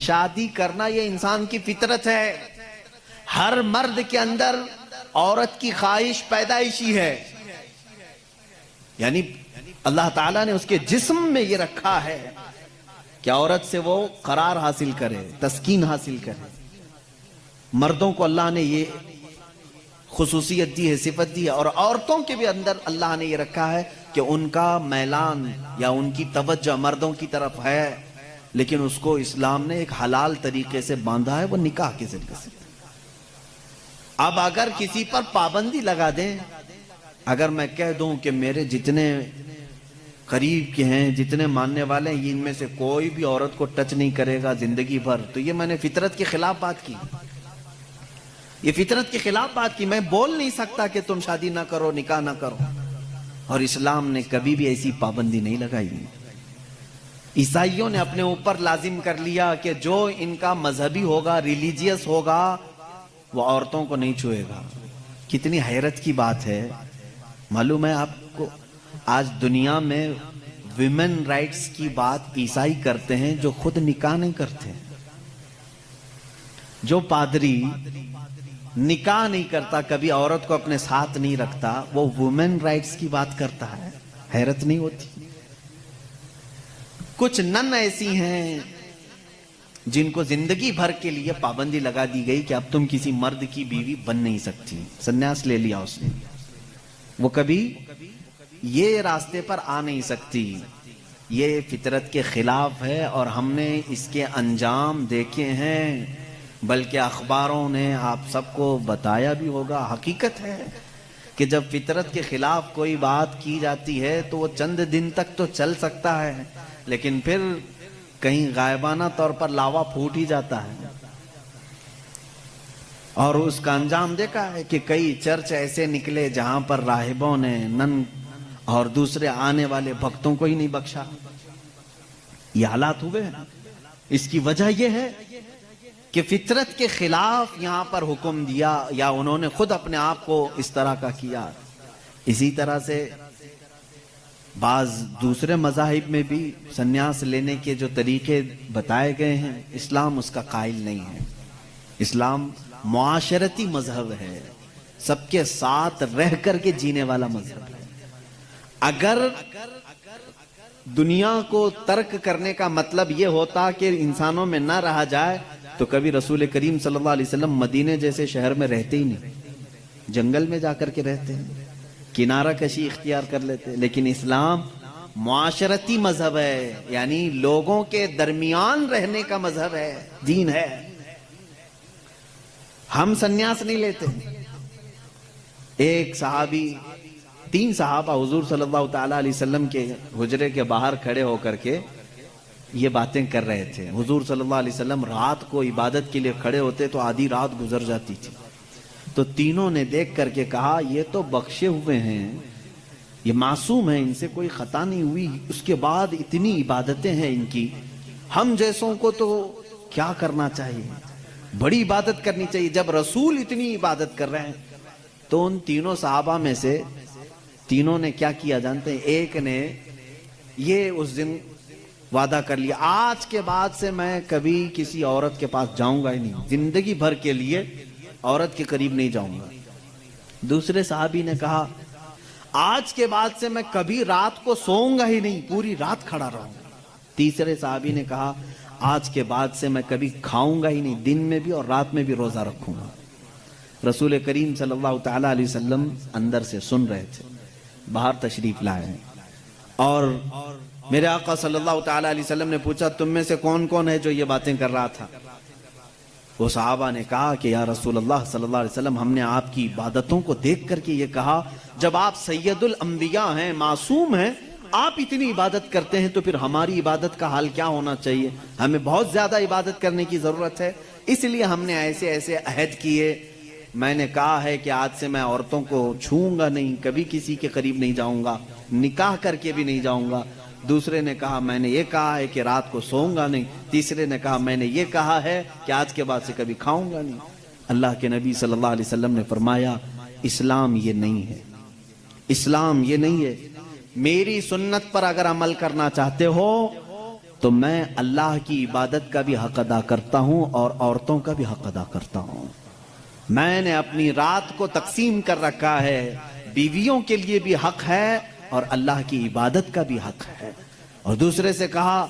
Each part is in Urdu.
شادی کرنا یہ انسان کی فطرت ہے. ہر مرد کے اندر عورت کی خواہش پیدائشی ہے. یعنی اللہ تعالیٰ نے اس کے جسم میں یہ رکھا ہے کہ عورت سے وہ قرار حاصل کرے، تسکین حاصل کرے. مردوں کو اللہ نے یہ خصوصیت دی ہے، صفت دی ہے، اور عورتوں کے بھی اندر اللہ نے یہ رکھا ہے کہ ان کا میلان یا ان کی توجہ مردوں کی طرف ہے، لیکن اس کو اسلام نے ایک حلال طریقے سے باندھا ہے، وہ نکاح کے ذریعے سے. اب اگر کسی پر پابندی لگا دیں، اگر میں کہہ دوں کہ میرے جتنے قریب کے ہیں، جتنے ماننے والے ہیں، ان میں سے کوئی بھی عورت کو ٹچ نہیں کرے گا زندگی بھر، تو یہ میں نے فطرت کے خلاف بات کی. یہ فطرت کے خلاف بات کی. میں بول نہیں سکتا کہ تم شادی نہ کرو، نکاح نہ کرو. اور اسلام نے کبھی بھی ایسی پابندی نہیں لگائی. عیسائیوں نے اپنے اوپر لازم کر لیا کہ جو ان کا مذہبی ہوگا، ریلیجیس ہوگا، وہ عورتوں کو نہیں چھوئے گا. کتنی حیرت کی بات ہے. معلوم ہے آپ کو آج دنیا میں ویمن رائٹس کی بات عیسائی کرتے ہیں جو خود نکاح نہیں کرتے. جو پادری نکاح نہیں کرتا، کبھی عورت کو اپنے ساتھ نہیں رکھتا، وہ وومن رائٹس کی بات کرتا ہے. حیرت نہیں ہوتی؟ کچھ نن ایسی ہیں جن کو زندگی بھر کے لیے پابندی لگا دی گئی کہ اب تم کسی مرد کی بیوی بن نہیں سکتی. سنیاس لے لیا اس نے، وہ کبھی یہ راستے پر آ نہیں سکتی. یہ فطرت کے خلاف ہے اور ہم نے اس کے انجام دیکھے ہیں، بلکہ اخباروں نے آپ سب کو بتایا بھی ہوگا. حقیقت ہے کہ جب فطرت کے خلاف کوئی بات کی جاتی ہے تو وہ چند دن تک تو چل سکتا ہے، لیکن پھر کہیں غائبانہ طور پر لاوا پھوٹ ہی جاتا ہے. اور اس کا انجام دیکھا ہے کہ کئی چرچ ایسے نکلے جہاں پر راہبوں نے نن اور دوسرے آنے والے بھکتوں کو ہی نہیں بخشا. یہ حالات ہوئے ہیں. اس کی وجہ یہ ہے کہ فطرت کے خلاف یہاں پر حکم دیا، یا انہوں نے خود اپنے آپ کو اس طرح کا کیا. اسی طرح سے بعض دوسرے مذاہب میں بھی سنیاس لینے کے جو طریقے بتائے گئے ہیں، اسلام اس کا قائل نہیں ہے. اسلام معاشرتی مذہب ہے، سب کے ساتھ رہ کر کے جینے والا مذہب ہے. اگر دنیا کو ترک کرنے کا مطلب یہ ہوتا کہ انسانوں میں نہ رہا جائے تو کبھی رسول کریم صلی اللہ علیہ وسلم مدینے جیسے شہر میں رہتے ہی نہیں، جنگل میں جا کر کے رہتے ہیں، کنارہ کشی اختیار کر لیتے. لیکن اسلام معاشرتی مذہب ہے، یعنی لوگوں کے درمیان رہنے کا مذہب ہے، دین ہے. ہم سنیاس نہیں لیتے. ایک صحابی، 3 صحابہ حضور صلی اللہ تعالی علیہ وسلم کے حجرے کے باہر کھڑے ہو کر کے یہ باتیں کر رہے تھے. حضور صلی اللہ علیہ وسلم رات کو عبادت کے لیے کھڑے ہوتے تو آدھی رات گزر جاتی تھی. تو تینوں نے دیکھ کر کے کہا یہ تو بخشے ہوئے ہیں، یہ معصوم ہیں، ان سے کوئی خطا نہیں ہوئی، اس کے بعد اتنی عبادتیں ہیں ان کی، ہم جیسوں کو تو کیا کرنا چاہیے، بڑی عبادت کرنی چاہیے. جب رسول اتنی عبادت کر رہے ہیں تو ان تینوں صحابہ میں سے تینوں نے کیا کیا جانتے ہیں؟ ایک نے یہ اس دن وعدہ کر لیا، آج کے بعد سے میں کبھی کسی عورت کے پاس جاؤں گا ہی نہیں، زندگی بھر کے لیے عورت کے قریب نہیں جاؤں گا. دوسرے صحابی نے کہا آج کے بعد سے میں کبھی رات کو سوؤں گا ہی نہیں، پوری رات کھڑا رہوں گا. تیسرے صحابی نے کہا آج کے بعد سے میں کبھی کھاؤں گا ہی نہیں، دن میں بھی اور رات میں بھی روزہ رکھوں گا. رسول کریم صلی اللہ تعالی علیہ وسلم اندر سے سن رہے تھے، باہر تشریف لائے ہیں، اور میرے آقا صلی اللہ تعالی علیہ وسلم نے پوچھا تم میں سے کون کون ہے جو یہ باتیں کر رہا تھا؟ وہ صحابہ نے کہا کہ یا رسول اللہ صلی اللہ علیہ وسلم، ہم نے آپ کی عبادتوں کو دیکھ کر کے یہ کہا، جب آپ سید الانبیاء ہیں، معصوم ہیں، آپ اتنی عبادت کرتے ہیں تو پھر ہماری عبادت کا حال کیا ہونا چاہیے؟ ہمیں بہت زیادہ عبادت کرنے کی ضرورت ہے، اس لیے ہم نے ایسے ایسے عہد کیے. میں نے کہا ہے کہ آج سے میں عورتوں کو چھوؤں گا نہیں، کبھی کسی کے قریب نہیں جاؤں گا، نکاح کر کے بھی نہیں جاؤں گا. دوسرے نے کہا میں نے یہ کہا ہے کہ رات کو سوؤں گا نہیں. تیسرے نے کہا میں نے یہ کہا ہے کہ آج کے بعد سے کبھی کھاؤں گا نہیں. اللہ کے نبی صلی اللہ علیہ وسلم نے فرمایا اسلام یہ نہیں ہے، اسلام یہ نہیں ہے. میری سنت پر اگر عمل کرنا چاہتے ہو تو میں اللہ کی عبادت کا بھی حق ادا کرتا ہوں اور عورتوں کا بھی حق ادا کرتا ہوں. میں نے اپنی رات کو تقسیم کر رکھا ہے، بیویوں کے لیے بھی حق ہے اور اللہ کی عبادت کا بھی حق ہے. اور دوسرے سے کہا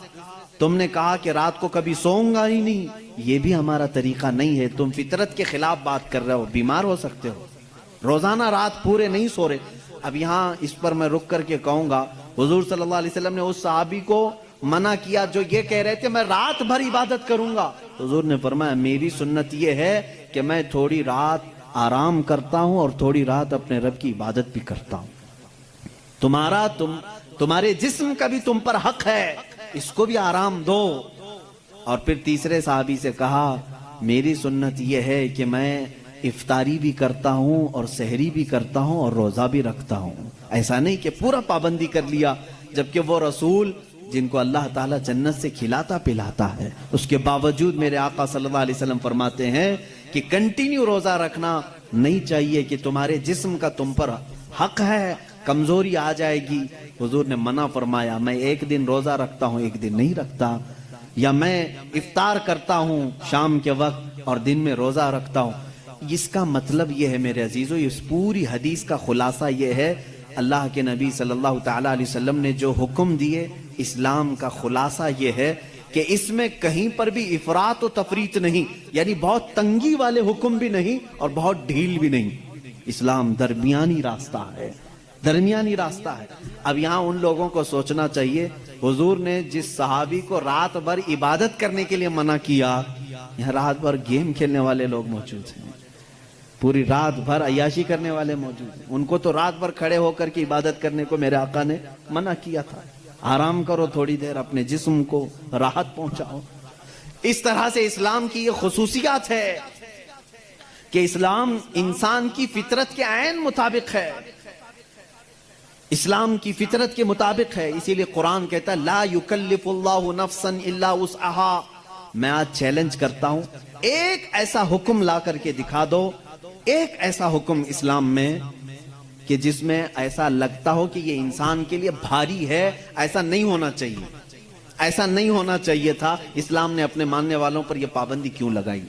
تم نے کہا کہ رات کو کبھی سوؤں گا ہی نہیں، یہ بھی ہمارا طریقہ نہیں ہے، تم فطرت کے خلاف بات کر رہے ہو، بیمار ہو سکتے ہو، روزانہ رات پورے نہیں سو رہے. اب یہاں اس پر میں رک کر کے کہوں گا، حضور صلی اللہ علیہ وسلم نے اس صحابی کو منع کیا جو یہ کہہ رہے تھے میں رات بھر عبادت کروں گا. حضور نے فرمایا میری سنت یہ ہے کہ میں تھوڑی رات آرام کرتا ہوں اور تھوڑی رات اپنے رب کی عبادت بھی کرتا ہوں. تمہارے جسم کا بھی تم پر حق ہے، اس کو بھی آرام دو. اور پھر تیسرے صحابی سے کہا میری سنت یہ ہے کہ میں افطاری بھی کرتا ہوں اور سحری بھی کرتا ہوں اور روزہ بھی رکھتا ہوں. ایسا نہیں کہ پورا پابندی کر لیا، جبکہ وہ رسول جن کو اللہ تعالیٰ جنت سے کھلاتا پلاتا ہے، اس کے باوجود میرے آقا صلی اللہ علیہ وسلم فرماتے ہیں کہ کنٹینیو روزہ رکھنا نہیں چاہیے، کہ تمہارے جسم کا تم پر حق ہے، کمزوری آ جائے گی. حضور نے منع فرمایا میں ایک دن روزہ رکھتا ہوں ایک دن نہیں رکھتا، یا میں افطار کرتا ہوں شام کے وقت اور دن میں روزہ رکھتا ہوں. اس کا مطلب یہ ہے میرے عزیزو، اس پوری حدیث کا خلاصہ یہ ہے، اللہ کے نبی صلی اللہ تعالیٰ علیہ وسلم نے جو حکم دیے، اسلام کا خلاصہ یہ ہے کہ اس میں کہیں پر بھی افراط و تفریط نہیں، یعنی بہت تنگی والے حکم بھی نہیں اور بہت ڈھیل بھی نہیں. اسلام درمیانی راستہ ہے، درمیانی راستہ ہے. اب یہاں ان لوگوں کو سوچنا چاہیے، حضور نے جس صحابی کو رات بھر عبادت کرنے کے لیے منع کیا، یہاں رات بھر گیم کھیلنے والے لوگ موجود ہیں، پوری رات بھر عیاشی کرنے والے موجود ہیں. ان کو تو رات بھر کھڑے ہو کر کے عبادت کرنے کو میرے آقا نے منع کیا تھا. آرام کرو تھوڑی دیر، اپنے جسم کو راحت پہنچاؤ. اس طرح سے اسلام کی یہ خصوصیات ہے کہ اسلام انسان کی فطرت کے عین مطابق ہے، اسلام کی فطرت کے مطابق ہے. اسی لیے قرآن کہتا ہے لا یکلف اللہ نفسا الا وسعها. میں آج چیلنج کرتا ہوں، ایک ایسا حکم لا کر کے دکھا دو، ایک ایسا حکم اسلام میں کہ جس میں ایسا لگتا ہو کہ یہ انسان کے لیے بھاری ہے. ایسا نہیں ہونا چاہیے، ایسا نہیں ہونا چاہیے تھا. اسلام نے اپنے ماننے والوں پر یہ پابندی کیوں لگائی؟